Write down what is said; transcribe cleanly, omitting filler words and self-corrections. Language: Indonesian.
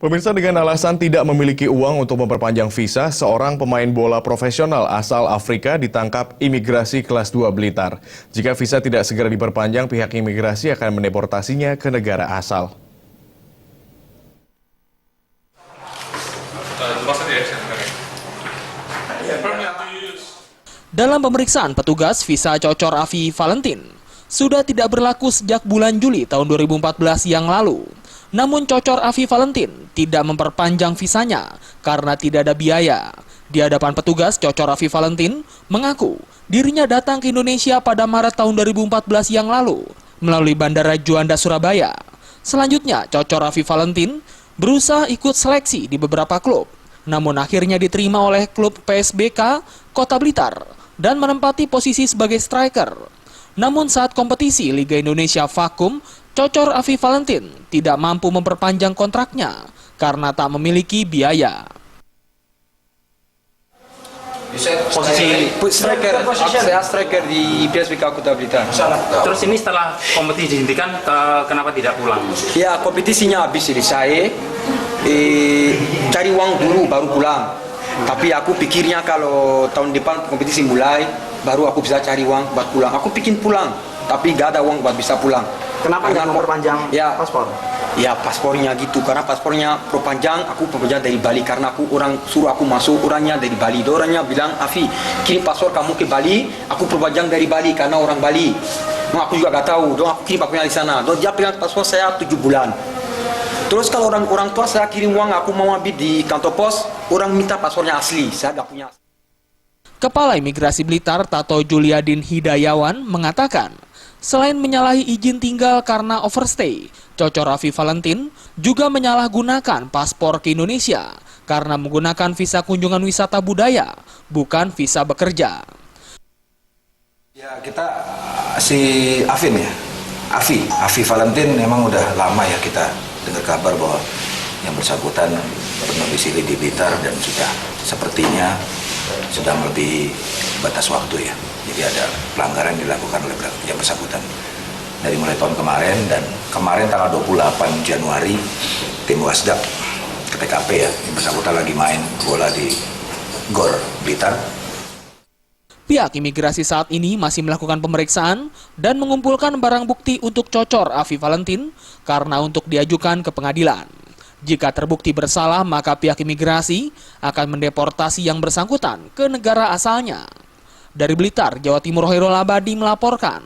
Pemirsa, dengan alasan tidak memiliki uang untuk memperpanjang visa, seorang pemain bola profesional asal Afrika ditangkap imigrasi kelas 2 Blitar. Jika visa tidak segera diperpanjang, pihak imigrasi akan mendeportasinya ke negara asal. Dalam pemeriksaan petugas, visa Cocor Afi Valentin sudah tidak berlaku sejak bulan Juli tahun 2014 yang lalu. Namun Cocor Afi Valentin tidak memperpanjang visanya karena tidak ada biaya. Di hadapan petugas, Cocor Afi Valentin mengaku dirinya datang ke Indonesia pada Maret tahun 2014 yang lalu melalui Bandara Juanda, Surabaya. Selanjutnya, Cocor Afi Valentin berusaha ikut seleksi di beberapa klub. Namun akhirnya diterima oleh klub PSBK Kota Blitar dan menempati posisi sebagai striker. Namun saat kompetisi Liga Indonesia vakum, Cocor Afi Valentin tidak mampu memperpanjang kontraknya karena tak memiliki biaya. Posisi striker, saya striker di PSBK Kota Blitar. Terus ini setelah kompetisi dihentikan, kenapa tidak pulang? Ya, kompetisinya habis selesai, cari uang dulu baru pulang. Tapi aku pikirnya kalau tahun depan kompetisi mulai, baru aku bisa cari uang buat pulang. Aku pikir pulang, tapi gak ada uang buat bisa pulang. Kenapa nggak memperpanjang paspor? Ya paspornya gitu, karena paspornya perpanjang, aku perpanjang dari Bali karena aku orang suruh aku masuk, orangnya dari Bali. Orangnya bilang, Afi, kirim paspor kamu ke Bali, aku perpanjang dari Bali karena orang Bali. Nah, aku juga gak tahu, dong aku kirim paspornya di sana. Dong dia pegang paspor saya 7 bulan. Terus kalau orang tua saya kirim uang, aku mau ambil di kantor pos, orang minta paspornya asli, saya gak punya. Kepala Imigrasi Blitar Tato Juliadin Hidayawan mengatakan, selain menyalahi izin tinggal karena overstay, Cocor Afi Valentin juga menyalahgunakan paspor ke Indonesia karena menggunakan visa kunjungan wisata budaya, bukan visa bekerja. Ya, kita si Afin ya, Afi Valentin memang udah lama ya kita dengar kabar bahwa yang bersangkutan berdomisili di Blitar dan sudah sepertinya sudah melebihi batas waktu ya. Jadi ada pelanggaran dilakukan oleh yang bersangkutan dari mulai tahun kemarin, dan kemarin tanggal 28 Januari tim Wasdak ke TKP ya, yang bersangkutan lagi main bola di Gor Blitar. Pihak imigrasi saat ini masih melakukan pemeriksaan dan mengumpulkan barang bukti untuk Cocor Afi Valentin karena untuk diajukan ke pengadilan. Jika terbukti bersalah, maka pihak imigrasi akan mendeportasi yang bersangkutan ke negara asalnya. Dari Blitar, Jawa Timur, Hoirul Abadi melaporkan.